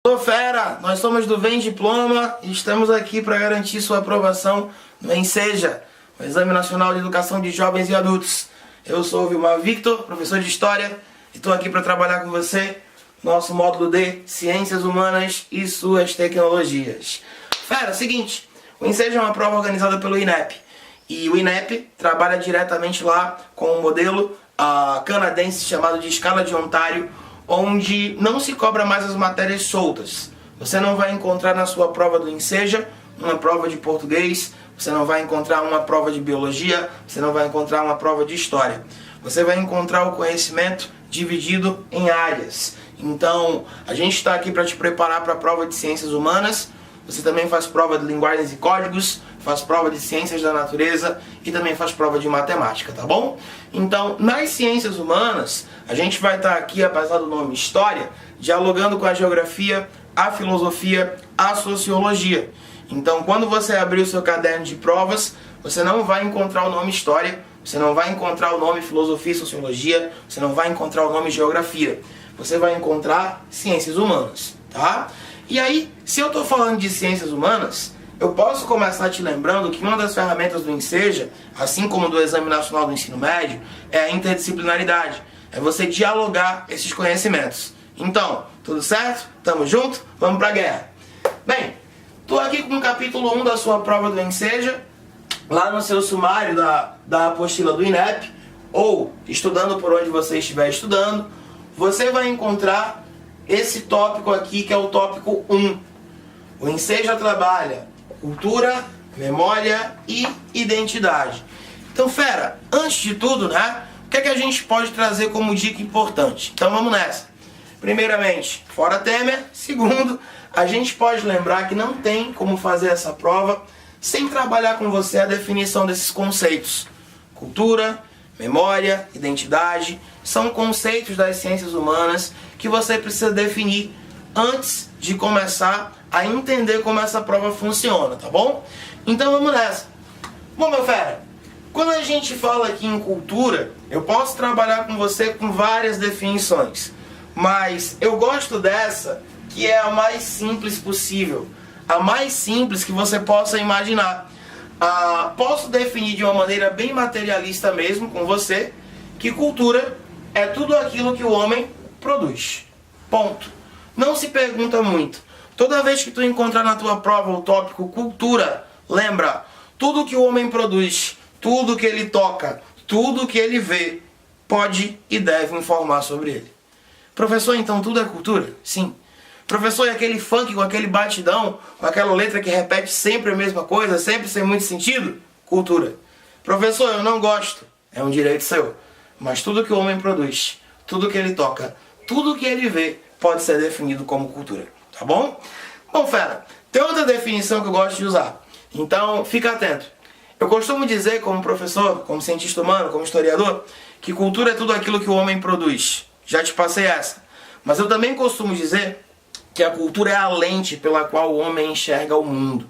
Ô fera, nós somos do Vem Diploma e estamos aqui para garantir sua aprovação no ENSEJA, o Exame Nacional de Educação de Jovens e Adultos. Eu sou o Vilmar Victor, professor de História, e estou aqui para trabalhar com você no nosso módulo de Ciências Humanas e suas Tecnologias. Fera, seguinte, o ENSEJA é uma prova organizada pelo INEP, e o INEP trabalha diretamente lá com um modelo canadense chamado de Escala de Ontário, onde não se cobra mais as matérias soltas. Você não vai encontrar na sua prova do ENSEJA uma prova de português, você não vai encontrar uma prova de biologia, você não vai encontrar uma prova de história. Você vai encontrar o conhecimento dividido em áreas. Então, a gente está aqui para te preparar para a prova de ciências humanas. Você também faz prova de linguagens e códigos, faz prova de ciências da natureza e também faz prova de matemática, tá bom? Então, nas ciências humanas, a gente vai estar aqui, apesar do nome História, dialogando com a geografia, a filosofia, a sociologia. Então, quando você abrir o seu caderno de provas, você não vai encontrar o nome História, você não vai encontrar o nome Filosofia e Sociologia, você não vai encontrar o nome Geografia. Você vai encontrar Ciências Humanas, tá? E aí, se eu estou falando de Ciências Humanas, eu posso começar te lembrando que uma das ferramentas do ENSEJA, assim como do Exame Nacional do Ensino Médio, é a interdisciplinaridade. É você dialogar esses conhecimentos. Então, tudo certo? Tamo junto? Vamos pra guerra. Bem, estou aqui com o capítulo 1 da sua prova do ENSEJA, lá no seu sumário da apostila do INEP, ou estudando por onde você estiver estudando, você vai encontrar esse tópico aqui, que é o tópico 1. O ENSEJA trabalha cultura, memória e identidade. Então, fera, antes de tudo, né, o que é que a gente pode trazer como dica importante? Então vamos nessa. Primeiramente, fora Temer. Segundo, a gente pode lembrar que não tem como fazer essa prova sem trabalhar com você a definição desses conceitos. Cultura, memória, identidade, são conceitos das ciências humanas que você precisa definir antes de começar a entender como essa prova funciona, tá bom? Então vamos nessa. Bom, meu fera, quando a gente fala aqui em cultura, eu posso trabalhar com você com várias definições, mas eu gosto dessa, que é a mais simples possível, a mais simples que você possa imaginar. Posso definir de uma maneira bem materialista mesmo com você, que cultura é tudo aquilo que o homem produz. Ponto. Não se pergunta muito. Toda vez que tu encontrar na tua prova o tópico cultura, lembra, tudo que o homem produz, tudo que ele toca, tudo que ele vê, pode e deve informar sobre ele. Professor, então tudo é cultura? Sim. Professor, e aquele funk com aquele batidão, com aquela letra que repete sempre a mesma coisa, sempre sem muito sentido? Cultura. Professor, eu não gosto. É um direito seu. Mas tudo que o homem produz, tudo que ele toca, tudo que ele vê, pode ser definido como cultura. Tá bom? Bom, fera, tem outra definição que eu gosto de usar. Então, fica atento. Eu costumo dizer, como professor, como cientista humano, como historiador, que cultura é tudo aquilo que o homem produz. Já te passei essa. Mas eu também costumo dizer que a cultura é a lente pela qual o homem enxerga o mundo.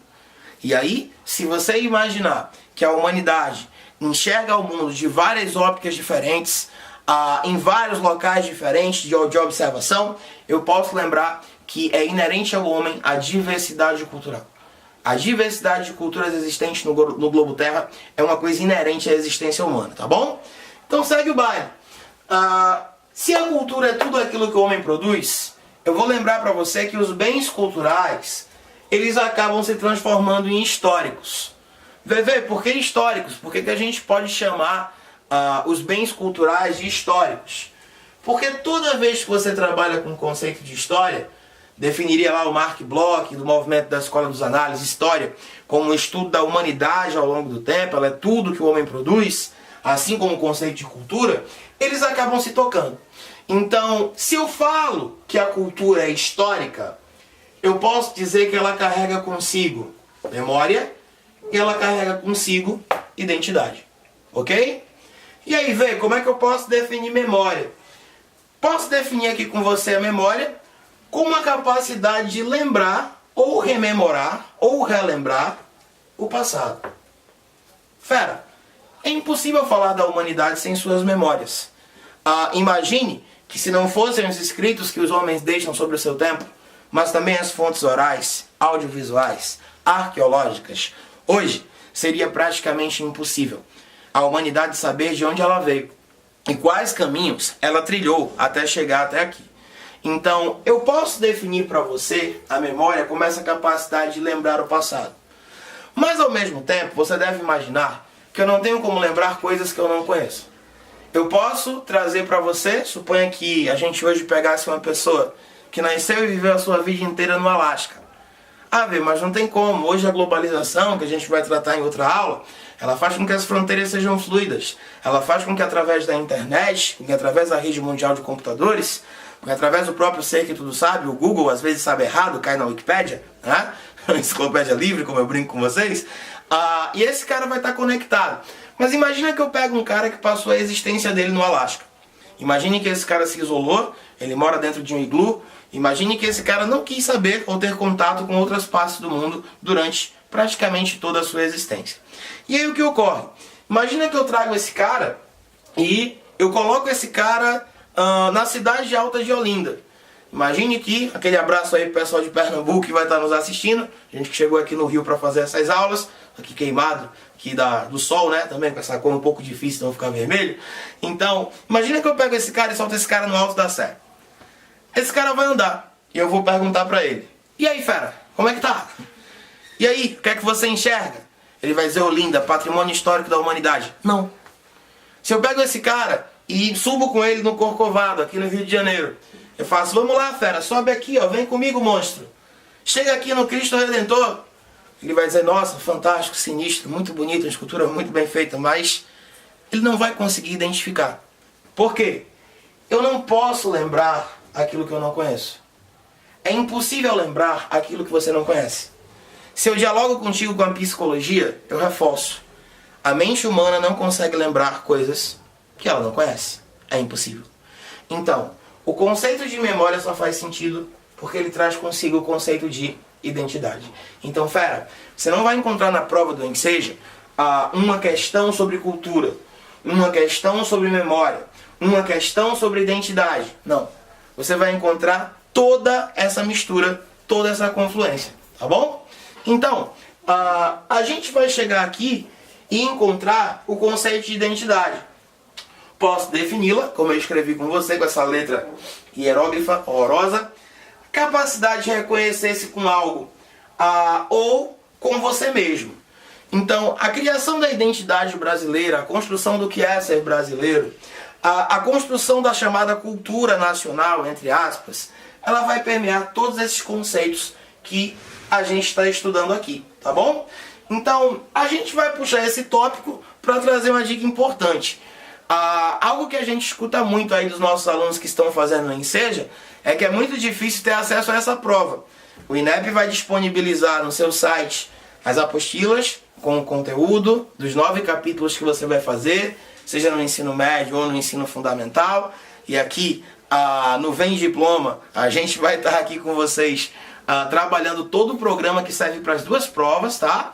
E aí, se você imaginar que a humanidade enxerga o mundo de várias ópticas diferentes, em vários locais diferentes de observação, eu posso lembrar que é inerente ao homem a diversidade cultural. A diversidade de culturas existentes no globo Terra é uma coisa inerente à existência humana, tá bom? Então segue o baile. Se a cultura é tudo aquilo que o homem produz, eu vou lembrar para você que os bens culturais, eles acabam se transformando em históricos. Vê, por que históricos? Por que a gente pode chamar os bens culturais de históricos? Porque toda vez que você trabalha com o conceito de história, definiria lá o Mark Bloch, do movimento da Escola dos Análises, história, como o estudo da humanidade ao longo do tempo, ela é tudo que o homem produz, assim como o conceito de cultura, eles acabam se tocando. Então, se eu falo que a cultura é histórica, eu posso dizer que ela carrega consigo memória e ela carrega consigo identidade. Ok? E aí, vê, como é que eu posso definir memória? Posso definir aqui com você a memória como a capacidade de lembrar, ou rememorar, ou relembrar o passado. Fera, é impossível falar da humanidade sem suas memórias. Imagine que se não fossem os escritos que os homens deixam sobre o seu tempo, mas também as fontes orais, audiovisuais, arqueológicas, hoje seria praticamente impossível a humanidade saber de onde ela veio e quais caminhos ela trilhou até chegar até aqui. Então, eu posso definir para você a memória como essa capacidade de lembrar o passado. Mas, ao mesmo tempo, você deve imaginar que eu não tenho como lembrar coisas que eu não conheço. Eu posso trazer para você, suponha que a gente hoje pegasse uma pessoa que nasceu e viveu a sua vida inteira no Alasca. Ah, Vê, mas não tem como. Hoje a globalização, que a gente vai tratar em outra aula, ela faz com que as fronteiras sejam fluidas. Ela faz com que através da internet, com que através da rede mundial de computadores, com que através do próprio ser que tudo sabe, o Google às vezes sabe errado, cai na Wikipédia, né? Enciclopédia livre, como eu brinco com vocês. E esse cara vai estar conectado. Mas imagina que eu pego um cara que passou a existência dele no Alasca. Imagine que esse cara se isolou, ele mora dentro de um iglu. Imagine que esse cara não quis saber ou ter contato com outras partes do mundo durante praticamente toda a sua existência. E aí o que ocorre? Imagina que eu trago esse cara e eu coloco esse cara na cidade de Alta de Olinda. Imagine que, aquele abraço aí pro pessoal de Pernambuco que vai estar nos assistindo, a gente que chegou aqui no Rio para fazer essas aulas, aqui queimado, aqui do sol, né, também com essa cor um pouco difícil, não ficar vermelho. Então, imagina que eu pego esse cara e solto esse cara no alto da serra. Esse cara vai andar, e eu vou perguntar pra ele: e aí, fera, como é que tá? E aí, o que é que você enxerga? Ele vai dizer: Olinda, patrimônio histórico da humanidade. Não. Se eu pego esse cara e subo com ele no Corcovado, aqui no Rio de Janeiro, eu faço: vamos lá, fera, sobe aqui, ó, vem comigo, monstro. Chega aqui no Cristo Redentor. Ele vai dizer: nossa, fantástico, sinistro, muito bonito, uma escultura muito bem feita, mas ele não vai conseguir identificar. Por quê? Eu não posso lembrar aquilo que eu não conheço. É impossível lembrar aquilo que você não conhece. Se eu dialogo contigo com a psicologia, eu reforço. A mente humana não consegue lembrar coisas que ela não conhece. É impossível. Então, o conceito de memória só faz sentido porque ele traz consigo o conceito de identidade. Então, fera, você não vai encontrar na prova do Enseja uma questão sobre cultura, uma questão sobre memória, uma questão sobre identidade. Não. Você vai encontrar toda essa mistura, toda essa confluência, tá bom? Então, a gente vai chegar aqui e encontrar o conceito de identidade. Posso defini-la, como eu escrevi com você, com essa letra hieróglifa horrorosa. Capacidade de reconhecer-se com algo ou com você mesmo. Então, a criação da identidade brasileira, a construção do que é ser brasileiro, a construção da chamada cultura nacional, entre aspas, ela vai permear todos esses conceitos que a gente está estudando aqui, tá bom? Então, a gente vai puxar esse tópico para trazer uma dica importante. Algo que a gente escuta muito aí dos nossos alunos que estão fazendo no Enseja é que é muito difícil ter acesso a essa prova. O INEP vai disponibilizar no seu site as apostilas com o conteúdo dos 9 capítulos que você vai fazer, seja no ensino médio ou no ensino fundamental. E aqui no Vem Diploma a gente vai estar aqui com vocês trabalhando todo o programa que serve para as 2 provas, tá?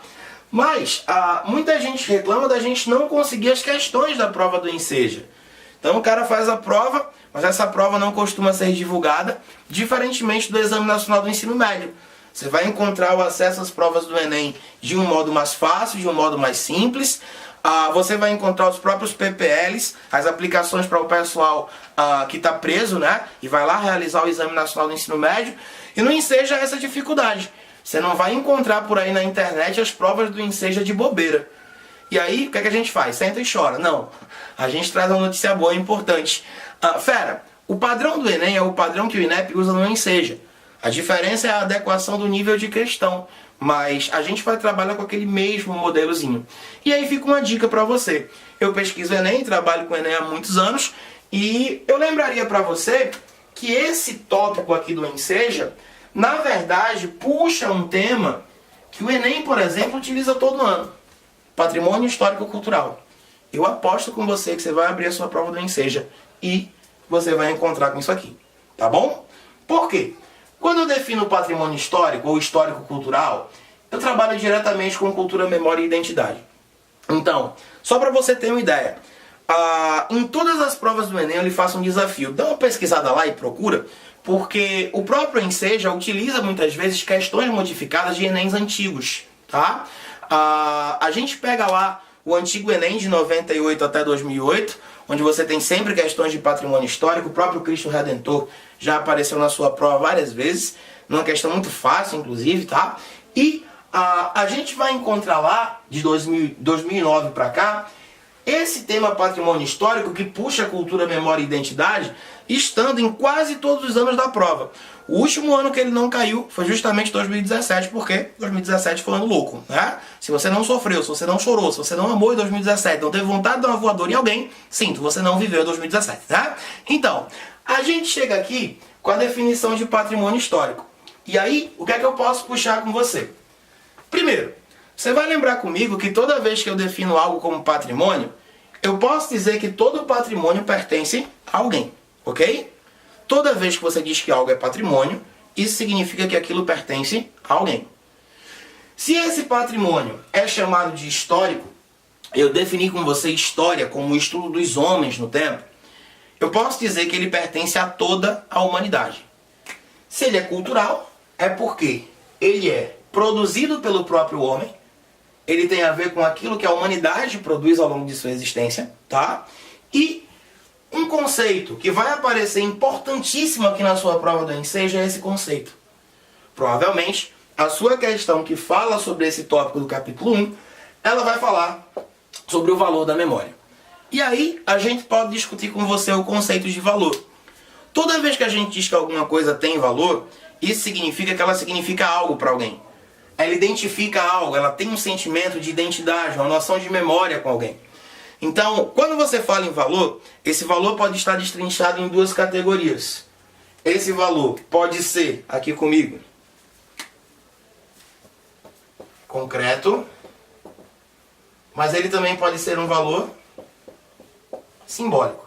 Mas muita gente reclama da gente não conseguir as questões da prova do Enseja. Então o cara faz a prova, mas essa prova não costuma ser divulgada, diferentemente do Exame Nacional do Ensino Médio. Você vai encontrar o acesso às provas do Enem de um modo mais fácil, de um modo mais simples. Você vai encontrar os próprios PPLs, as aplicações para o pessoal que está preso, né? E vai lá realizar o Exame Nacional do Ensino Médio. E não enseja essa dificuldade. Você não vai encontrar por aí na internet as provas do Enseja de bobeira. E aí, o que é que a gente faz? Senta e chora. Não. A gente traz uma notícia boa e importante. Fera, o padrão do Enem é o padrão que o INEP usa no Enseja. A diferença é a adequação do nível de questão. Mas a gente vai trabalhar com aquele mesmo modelozinho. E aí fica uma dica para você. Eu pesquiso Enem, trabalho com Enem há muitos anos. E eu lembraria para você que esse tópico aqui do Enseja, na verdade, puxa um tema que o Enem, por exemplo, utiliza todo ano. Patrimônio histórico-cultural. Eu aposto com você que você vai abrir a sua prova do Enseja e você vai encontrar com isso aqui. Tá bom? Por quê? Quando eu defino o patrimônio histórico ou histórico-cultural, eu trabalho diretamente com cultura, memória e identidade. Então, só para você ter uma ideia, em todas as provas do Enem eu lhe faço um desafio. Dá uma pesquisada lá e procura porque o próprio Enseja utiliza muitas vezes questões modificadas de Enems antigos, tá? A gente pega lá o antigo Enem de 98 até 2008, onde você tem sempre questões de patrimônio histórico. O próprio Cristo Redentor já apareceu na sua prova várias vezes, numa questão muito fácil, inclusive, tá? E a gente vai encontrar lá, de 2009 para cá, esse tema patrimônio histórico que puxa cultura, memória e identidade, estando em quase todos os anos da prova. O último ano que ele não caiu foi justamente 2017, porque 2017 foi um ano louco, né? Se você não sofreu, se você não chorou, se você não amou em 2017, não teve vontade de dar uma voadora em alguém, sinto, você não viveu em 2017, né? Então, a gente chega aqui com a definição de patrimônio histórico. E aí, o que é que eu posso puxar com você? Primeiro, você vai lembrar comigo que toda vez que eu defino algo como patrimônio, eu posso dizer que todo patrimônio pertence a alguém, ok? Toda vez que você diz que algo é patrimônio, isso significa que aquilo pertence a alguém. Se esse patrimônio é chamado de histórico, eu defini com você história como o estudo dos homens no tempo, eu posso dizer que ele pertence a toda a humanidade. Se ele é cultural, é porque ele é produzido pelo próprio homem, ele tem a ver com aquilo que a humanidade produz ao longo de sua existência, tá? E um conceito que vai aparecer importantíssimo aqui na sua prova do Enseja é esse conceito. Provavelmente, a sua questão que fala sobre esse tópico do capítulo 1, ela vai falar sobre o valor da memória. E aí, a gente pode discutir com você o conceito de valor. Toda vez que a gente diz que alguma coisa tem valor, isso significa que ela significa algo para alguém. Ela identifica algo, ela tem um sentimento de identidade, uma noção de memória com alguém. Então, quando você fala em valor, esse valor pode estar destrinchado em duas categorias. Esse valor pode ser, aqui comigo, concreto, mas ele também pode ser um valor simbólico.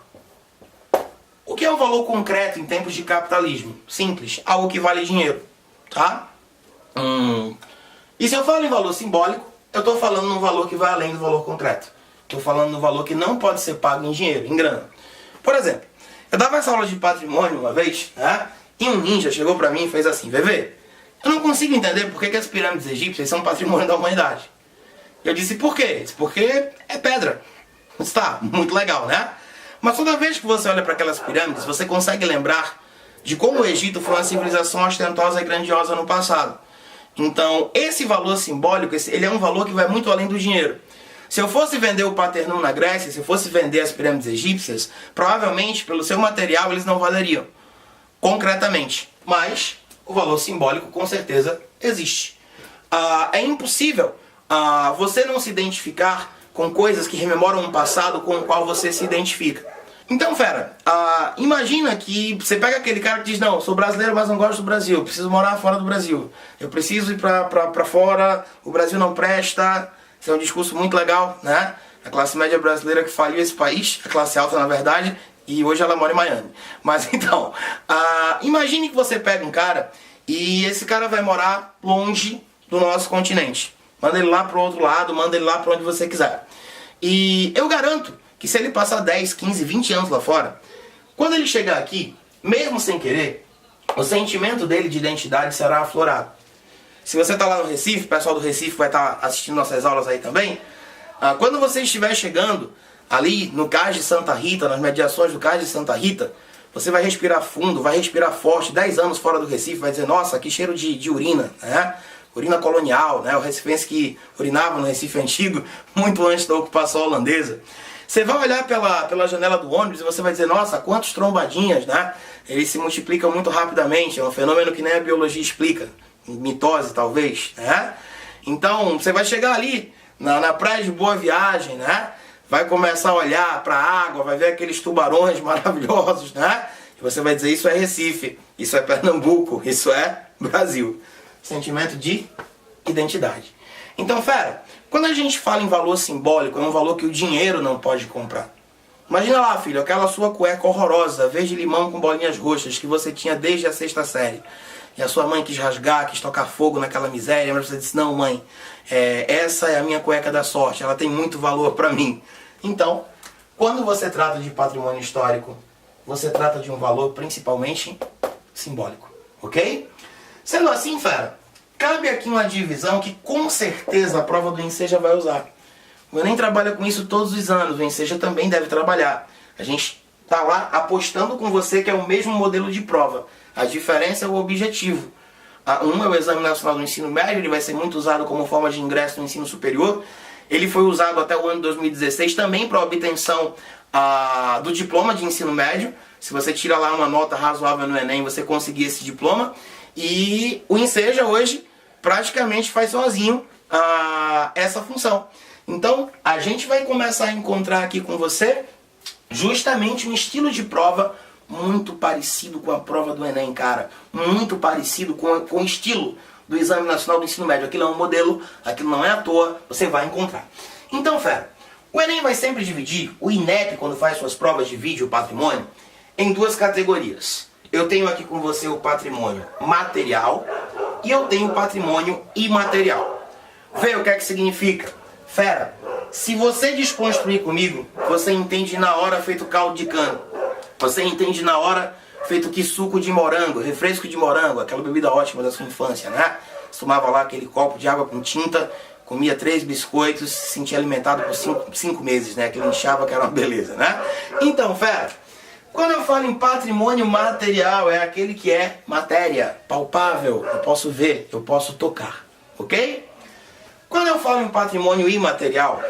O que é um valor concreto em tempos de capitalismo? Simples, algo que vale dinheiro, tá? E se eu falo em valor simbólico, eu estou falando num valor que vai além do valor concreto. Estou falando no valor que não pode ser pago em dinheiro, em grana. Por exemplo, eu dava essa aula de patrimônio uma vez, né? E um ninja chegou para mim e fez assim: VV, eu não consigo entender por que as pirâmides egípcias são patrimônio da humanidade. Eu disse: por quê? Eu disse: porque é pedra. Está muito legal, né? Mas toda vez que você olha para aquelas pirâmides, você consegue lembrar de como o Egito foi uma civilização ostentosa e grandiosa no passado. Então, esse valor simbólico, ele é um valor que vai muito além do dinheiro. Se eu fosse vender o Partenon na Grécia, se eu fosse vender as pirâmides egípcias, provavelmente, pelo seu material, eles não valeriam concretamente. Mas o valor simbólico, com certeza, existe. É impossível você não se identificar com coisas que rememoram um passado com o qual você se identifica. Então, fera, imagina que você pega aquele cara que diz: não, sou brasileiro, mas não gosto do Brasil, preciso morar fora do Brasil, eu preciso ir pra fora, o Brasil não presta. Esse é um discurso muito legal, né? A classe média brasileira que faliu esse país, a classe alta na verdade, e hoje ela mora em Miami. Mas então, imagine que você pega um cara e esse cara vai morar longe do nosso continente. Manda ele lá pro outro lado, manda ele lá pra onde você quiser. E eu garanto que se ele passar 10, 15, 20 anos lá fora, quando ele chegar aqui, mesmo sem querer, o sentimento dele de identidade será aflorado. Se você está lá no Recife, o pessoal do Recife vai estar assistindo nossas aulas aí também. Quando você estiver chegando ali no Cais de Santa Rita, nas mediações do Cais de Santa Rita, você vai respirar fundo, vai respirar forte. 10 anos fora do Recife, vai dizer: nossa, que cheiro de urina, né? Urina colonial, né? O recifense que urinava no Recife antigo, muito antes da ocupação holandesa. Você vai olhar pela janela do ônibus e você vai dizer: nossa, quantos trombadinhas, né? Eles se multiplicam muito rapidamente, é um fenômeno que nem a biologia explica. Mitose, talvez, né? Então, você vai chegar ali na praia de Boa Viagem, né? Vai começar a olhar para a água, vai ver aqueles tubarões maravilhosos, né? E você vai dizer: isso é Recife, isso é Pernambuco, isso é Brasil. Sentimento de identidade. Então, fera, quando a gente fala em valor simbólico, é um valor que o dinheiro não pode comprar. Imagina lá, filho, aquela sua cueca horrorosa, verde-limão com bolinhas roxas, que você tinha desde a 6ª série. E a sua mãe quis rasgar, quis tocar fogo naquela miséria, mas você disse: não, mãe, essa é a minha cueca da sorte, ela tem muito valor para mim. Então, quando você trata de patrimônio histórico, você trata de um valor principalmente simbólico, ok? Sendo assim, fera, cabe aqui uma divisão que com certeza a prova do Enseja vai usar. O Enem trabalha com isso todos os anos, o Enseja também deve trabalhar. A gente está lá apostando com você que é o mesmo modelo de prova. A diferença é o objetivo. Um é o Exame Nacional do Ensino Médio, ele vai ser muito usado como forma de ingresso no ensino superior. Ele foi usado até o ano de 2016 também para obtenção do diploma de ensino médio. Se você tira lá uma nota razoável no Enem, você conseguir esse diploma. E o Enseja hoje praticamente faz sozinho essa função. Então, a gente vai começar a encontrar aqui com você justamente um estilo de prova muito parecido com a prova do Enem, cara. Muito parecido com o estilo do Exame Nacional do Ensino Médio. Aquilo é um modelo, aquilo não é à toa, você vai encontrar. Então, fera, o Enem vai sempre dividir, o INEP, quando faz suas provas, divide o patrimônio em duas categorias. Eu tenho aqui com você o patrimônio material e eu tenho o patrimônio imaterial. Vê o que é que significa? Fera, se você desconstruir comigo, você entende na hora feito caldo de cana. Você entende na hora feito que suco de morango, refresco de morango, aquela bebida ótima da sua infância, né? Você tomava lá aquele copo de água com tinta, comia 3 biscoitos, se sentia alimentado por 5 meses, né? Aquilo inchava, que era uma beleza, né? Então, fera, quando eu falo em patrimônio material, é aquele que é matéria, palpável, eu posso ver, eu posso tocar, ok? Quando eu falo em patrimônio imaterial,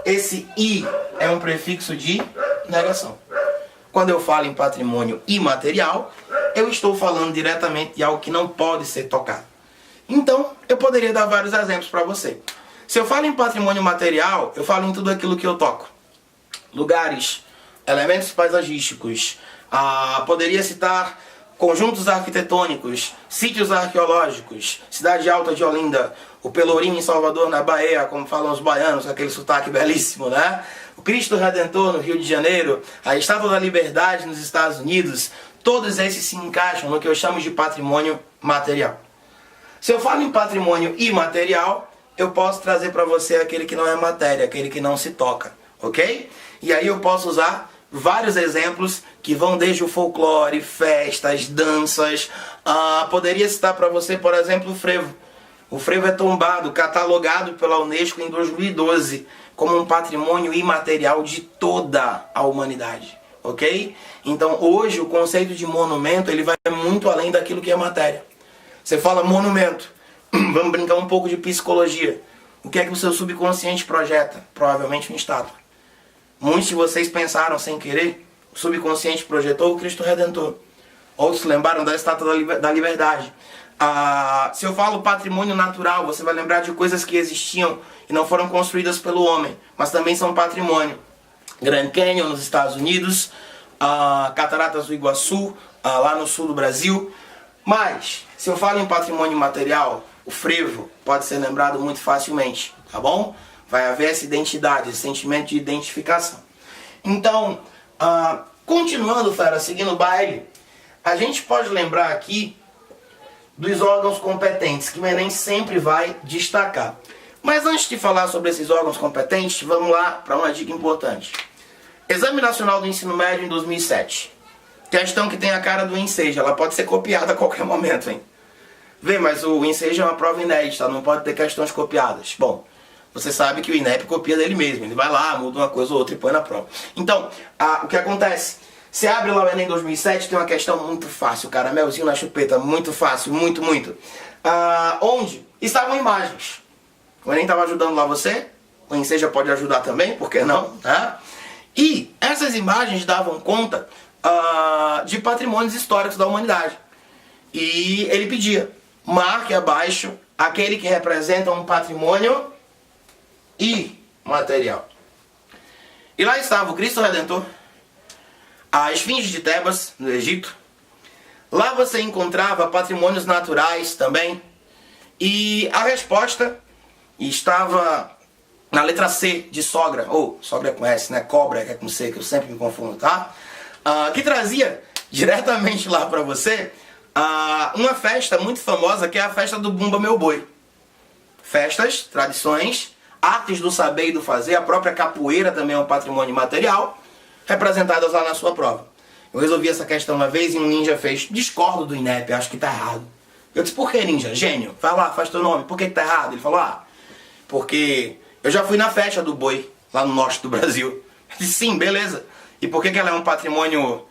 esse I é um prefixo de negação. Quando eu falo em patrimônio imaterial, eu estou falando diretamente de algo que não pode ser tocado. Então, eu poderia dar vários exemplos para você. Se eu falo em patrimônio material, eu falo em tudo aquilo que eu toco. Lugares, elementos paisagísticos, poderia citar conjuntos arquitetônicos, sítios arqueológicos, Cidade Alta de Olinda, o Pelourinho em Salvador, na Bahia, como falam os baianos, aquele sotaque belíssimo, né? O Cristo Redentor no Rio de Janeiro, a Estátua da Liberdade nos Estados Unidos, todos esses se encaixam no que eu chamo de patrimônio material. Se eu falo em patrimônio imaterial, eu posso trazer para você aquele que não é matéria, aquele que não se toca, ok? E aí eu posso usar vários exemplos que vão desde o folclore, festas, danças. Poderia citar para você, por exemplo, o frevo. O frevo é tombado, catalogado pela Unesco em 2012 como um patrimônio imaterial de toda a humanidade, ok? Então hoje o conceito de monumento ele vai muito além daquilo que é matéria. Você fala monumento, vamos brincar um pouco de psicologia. O que é que o seu subconsciente projeta? Provavelmente uma estátua. Muitos de vocês pensaram sem querer, o subconsciente projetou o Cristo Redentor. Outros lembraram da Estátua da Liberdade. Se eu falo patrimônio natural, você vai lembrar de coisas que existiam e não foram construídas pelo homem, mas também são patrimônio. Grand Canyon nos Estados Unidos, Cataratas do Iguaçu, lá no sul do Brasil. Mas, se eu falo em patrimônio material, o frevo pode ser lembrado muito facilmente, tá bom? Vai haver essa identidade, esse sentimento de identificação. Então, continuando, fera, seguindo o baile, a gente pode lembrar aqui dos órgãos competentes, que o Enem sempre vai destacar. Mas antes de falar sobre esses órgãos competentes, vamos lá para uma dica importante. Exame Nacional do Ensino Médio em 2007. Questão que tem a cara do Enseja, ela pode ser copiada a qualquer momento, hein? Vê, mas o Enseja é uma prova inédita, não pode ter questões copiadas. Bom, você sabe que o INEP copia dele mesmo, ele vai lá, muda uma coisa ou outra e põe na prova. Então, o que acontece? Você abre lá o Enem 2007, tem uma questão muito fácil, caramelzinho na chupeta, muito fácil, muito. Onde estavam imagens. O Enem estava ajudando lá você, o Enseja pode ajudar também, por que não? Tá? E essas imagens davam conta de patrimônios históricos da humanidade. E ele pedia, marque abaixo aquele que representa um patrimônio imaterial. E lá estava o Cristo Redentor, a Esfinge de Tebas, no Egito. Lá você encontrava patrimônios naturais também. E a resposta estava na letra C, de sogra. Ou sogra é com S, né? Cobra é com C, que eu sempre me confundo, tá? Que trazia diretamente lá para você uma festa muito famosa, que é a festa do Bumba Meu Boi. Festas, tradições, artes do saber e do fazer. A própria capoeira também é um patrimônio material, representadas lá na sua prova. Eu resolvi essa questão uma vez e um ninja fez: discordo do INEP, acho que tá errado. Eu disse: por que, ninja? Gênio, vai lá, faz teu nome, por que tá errado? Ele falou: porque eu já fui na festa do boi, lá no norte do Brasil. Eu disse: sim, beleza. E por que ela é um patrimônio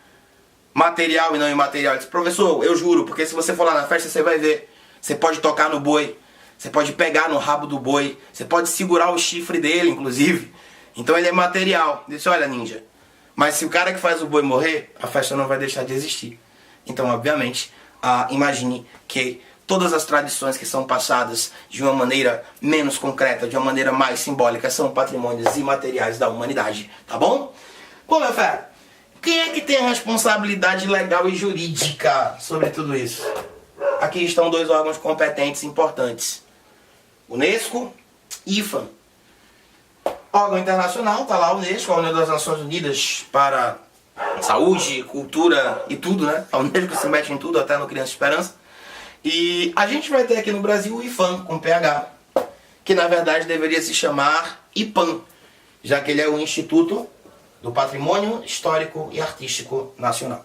material e não imaterial? Eu disse: professor, eu juro, porque se você for lá na festa você vai ver. Você pode tocar no boi, você pode pegar no rabo do boi, você pode segurar o chifre dele, inclusive. Então ele é material. Eu disse: olha, ninja, mas se o cara que faz o boi morrer, a festa não vai deixar de existir. Então, obviamente, imagine que todas as tradições que são passadas de uma maneira menos concreta, de uma maneira mais simbólica, são patrimônios imateriais da humanidade, tá bom? Bom, meu filho, quem é que tem a responsabilidade legal e jurídica sobre tudo isso? Aqui estão dois órgãos competentes importantes: Unesco e IFAM. Órgão internacional, tá lá a Unesco, a União das Nações Unidas para Saúde, Cultura e tudo, né? A Unesco se mete em tudo, até no Criança Esperança. E a gente vai ter aqui no Brasil o IFAM, com PH, que na verdade deveria se chamar IPAM, já que ele é o Instituto do Patrimônio Histórico e Artístico Nacional.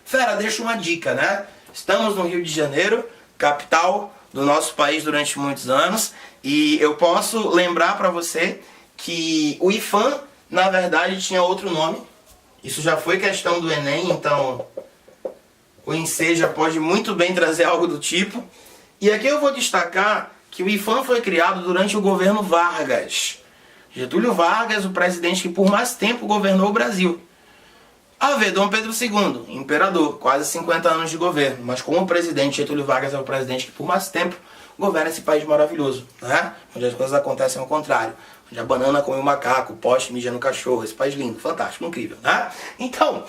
Fera, deixa uma dica, né? Estamos no Rio de Janeiro, capital do nosso país durante muitos anos, e eu posso lembrar para você que o IFAM, na verdade, tinha outro nome. Isso já foi questão do Enem, então o Enseja pode muito bem trazer algo do tipo. E aqui eu vou destacar que o IFAM foi criado durante o governo Vargas. Getúlio Vargas, o presidente que por mais tempo governou o Brasil. A ver, Dom Pedro II, imperador, quase 50 anos de governo. Mas como presidente, Getúlio Vargas é o presidente que por mais tempo governa esse país maravilhoso, né? Onde as coisas acontecem ao contrário. Onde a banana come o macaco, o poste mija no cachorro. Esse país lindo, fantástico, incrível, né? Então,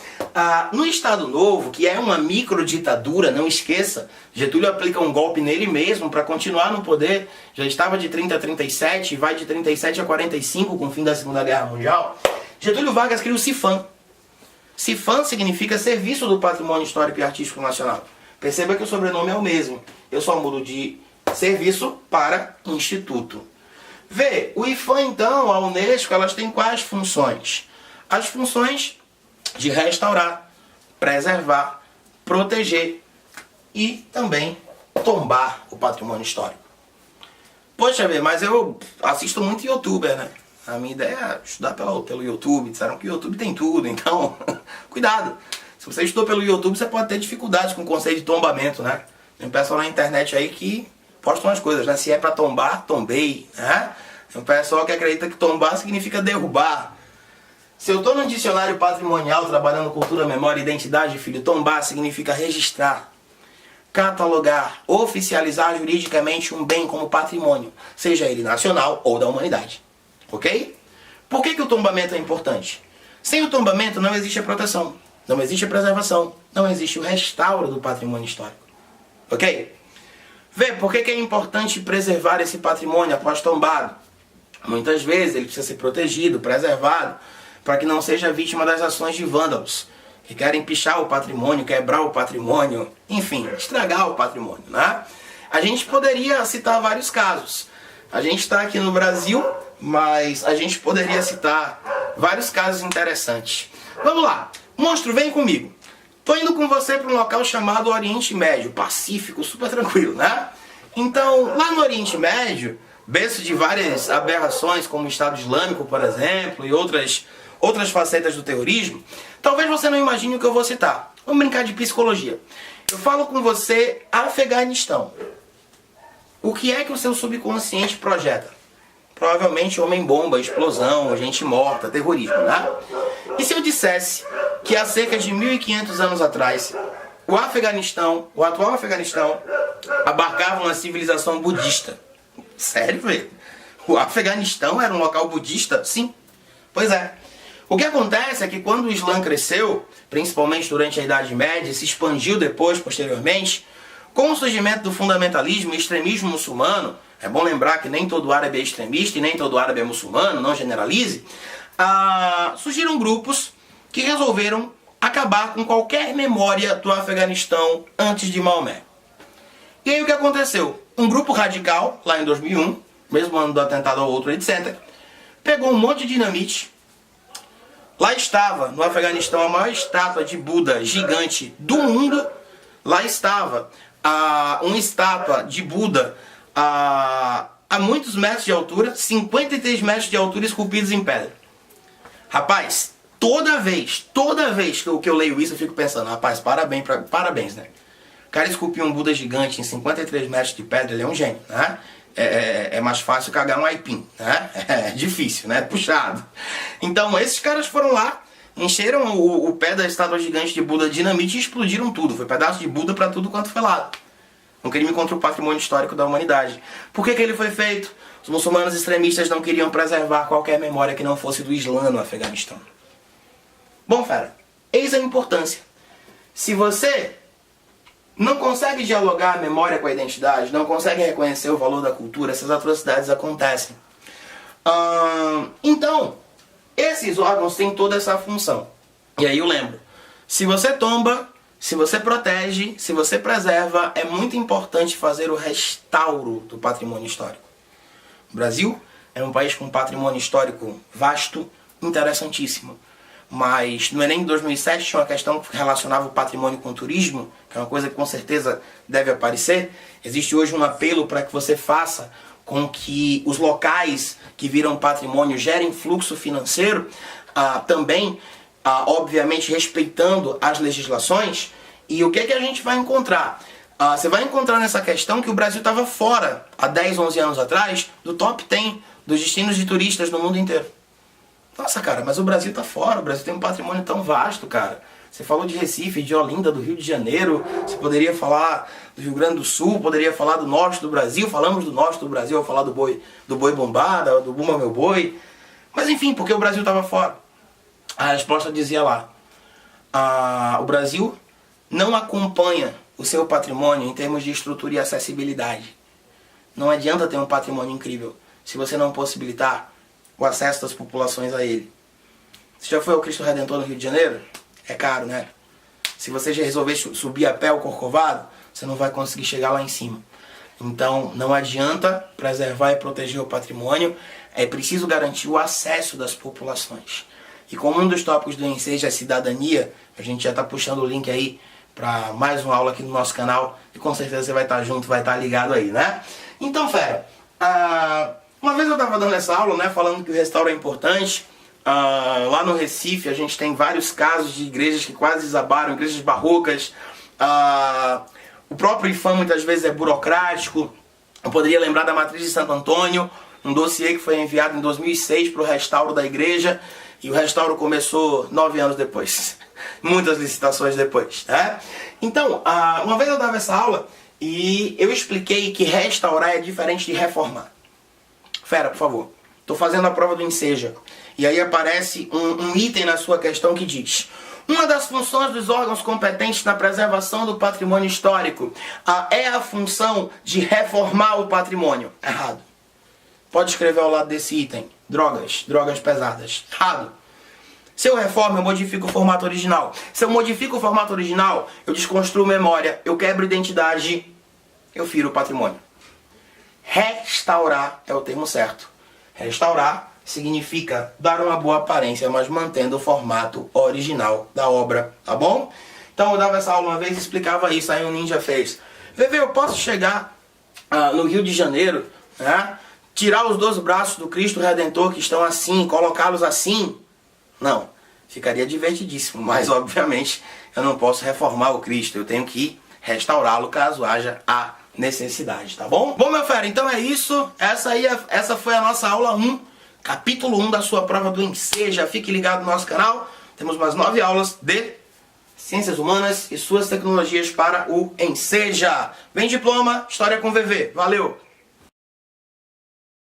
no Estado Novo, que é uma microditadura, não esqueça, Getúlio aplica um golpe nele mesmo para continuar no poder. Já estava de 30 a 37, vai de 37 a 45 com o fim da Segunda Guerra Mundial. Getúlio Vargas cria o CIFAM. CIFAM significa Serviço do Patrimônio Histórico e Artístico Nacional. Perceba que o sobrenome é o mesmo. Eu só mudo de serviço para instituto. Vê, o IFAM então, a Unesco, elas têm quais funções? As funções de restaurar, preservar, proteger e também tombar o patrimônio histórico. Poxa, vê, mas eu assisto muito youtuber, né? A minha ideia é estudar pelo YouTube. Disseram que o YouTube tem tudo, então cuidado. Se você estudou pelo YouTube, você pode ter dificuldades com o conceito de tombamento, né? Tem um pessoal na internet aí que posta umas coisas, né? Se é pra tombar, tombei, né? Tem um pessoal que acredita que tombar significa derrubar. Se eu tô no dicionário patrimonial trabalhando cultura, memória e identidade, filho, tombar significa registrar, catalogar, oficializar juridicamente um bem como patrimônio, seja ele nacional ou da humanidade. Ok? Por que o tombamento é importante? Sem o tombamento não existe a proteção, não existe a preservação, não existe o restauro do patrimônio histórico. Ok? Vê, por que é importante preservar esse patrimônio após tombado? Muitas vezes ele precisa ser protegido, preservado, para que não seja vítima das ações de vândalos, que querem pichar o patrimônio, quebrar o patrimônio, enfim, estragar o patrimônio, né? A gente poderia citar vários casos. A gente está aqui no Brasil, mas a gente poderia citar vários casos interessantes. Vamos lá, monstro, vem comigo. Tô indo com você para um local chamado Oriente Médio, Pacífico, super tranquilo, né? Então, lá no Oriente Médio, berço de várias aberrações, como o Estado Islâmico, por exemplo, e outras facetas do terrorismo, talvez você não imagine o que eu vou citar. Vamos brincar de psicologia. Eu falo com você Afeganistão. O que é que o seu subconsciente projeta? Provavelmente homem-bomba, explosão, gente morta, terrorismo, né? E se eu dissesse que há cerca de 1.500 anos atrás, o atual Afeganistão, abarcava uma civilização budista? Sério, velho? O Afeganistão era um local budista? Sim. Pois é. O que acontece é que quando o Islã cresceu, principalmente durante a Idade Média, se expandiu depois, posteriormente, com o surgimento do fundamentalismo e extremismo muçulmano, é bom lembrar que nem todo árabe é extremista e nem todo árabe é muçulmano, não generalize, surgiram grupos que resolveram acabar com qualquer memória do Afeganistão antes de Maomé. E aí o que aconteceu? Um grupo radical, lá em 2001, mesmo ano do atentado ao outro, etc., pegou um monte de dinamite, Lá estava, no Afeganistão, a maior estátua de Buda gigante do mundo. Lá estava uma estátua de Buda a muitos metros de altura, 53 metros de altura, esculpidos em pedra. Rapaz, toda vez que eu leio isso, eu fico pensando, rapaz, parabéns, né? O cara esculpiu um Buda gigante em 53 metros de pedra, ele é um gênio, né? É mais fácil cagar um aipim, né? É difícil, né? Puxado. Então, esses caras foram lá, encheram o pé da estátua gigante de Buda de dinamite e explodiram tudo. Foi pedaço de Buda pra tudo quanto foi lado. Um crime contra o patrimônio histórico da humanidade. Por que ele foi feito? Os muçulmanos extremistas não queriam preservar qualquer memória que não fosse do Islã no Afeganistão. Bom, fera, eis a importância. Se você não consegue dialogar a memória com a identidade, não consegue reconhecer o valor da cultura, essas atrocidades acontecem. Então, esses órgãos têm toda essa função. E aí eu lembro, se você tomba, se você protege, se você preserva, é muito importante fazer o restauro do patrimônio histórico. O Brasil é um país com um patrimônio histórico vasto, interessantíssimo. Mas no Enem de 2007 tinha uma questão que relacionava o patrimônio com o turismo, que é uma coisa que com certeza deve aparecer. Existe hoje um apelo para que você faça com que os locais que viram patrimônio gerem fluxo financeiro, também, obviamente, respeitando as legislações. E o que a gente vai encontrar? Você vai encontrar nessa questão que o Brasil estava fora, há 10, 11 anos atrás, do top 10 dos destinos de turistas no mundo inteiro. Nossa, cara, mas o Brasil tá fora, o Brasil tem um patrimônio tão vasto, cara. Você falou de Recife, de Olinda, do Rio de Janeiro, você poderia falar do Rio Grande do Sul, poderia falar do norte do Brasil, falamos do norte do Brasil, falar do boi bombada, do Bumba Meu Boi. Mas enfim, porque o Brasil tava fora. A resposta dizia lá, o Brasil não acompanha o seu patrimônio em termos de estrutura e acessibilidade. Não adianta ter um patrimônio incrível se você não possibilitar o acesso das populações a ele. Você já foi ao Cristo Redentor no Rio de Janeiro? É caro, né? Se você já resolver subir a pé o Corcovado, você não vai conseguir chegar lá em cima. Então, não adianta preservar e proteger o patrimônio, é preciso garantir o acesso das populações. E como um dos tópicos do Enseja é cidadania, a gente já está puxando o link aí para mais uma aula aqui no nosso canal, e com certeza você vai estar junto, vai estar ligado aí, né? Então, fera, uma vez eu estava dando essa aula, né, falando que o restauro é importante. Lá no Recife a gente tem vários casos de igrejas que quase desabaram, igrejas barrocas. O próprio IFAM muitas vezes é burocrático. Eu poderia lembrar da Matriz de Santo Antônio, um dossiê que foi enviado em 2006 para o restauro da igreja, e o restauro começou 9 anos depois. Muitas licitações depois, né? Então, uma vez eu dava essa aula e eu expliquei que restaurar é diferente de reformar. Fera, por favor. Estou fazendo a prova do Enseja. E aí aparece um item na sua questão que diz: uma das funções dos órgãos competentes na preservação do patrimônio histórico é a função de reformar o patrimônio. Errado. Pode escrever ao lado desse item: drogas pesadas. Errado. Se eu reformo, eu modifico o formato original. Se eu modifico o formato original, eu desconstruo memória, eu quebro identidade, eu firo o patrimônio. Restaurar é o termo certo. Restaurar significa dar uma boa aparência, mas mantendo o formato original da obra, tá bom? Então eu dava essa aula uma vez e explicava isso, aí um ninja fez: VV, eu posso chegar no Rio de Janeiro, né, tirar os 2 braços do Cristo Redentor que estão assim, colocá-los assim? Não, ficaria divertidíssimo, mas obviamente eu não posso reformar o Cristo, eu tenho que restaurá-lo caso haja a necessidade, tá bom? Bom, meu fera, então é isso. Essa foi a nossa aula 1, capítulo 1 da sua prova do Enseja. Fique ligado no nosso canal, temos mais 9 aulas de Ciências Humanas e suas tecnologias para o Enseja. Vem diploma, História com VV. Valeu!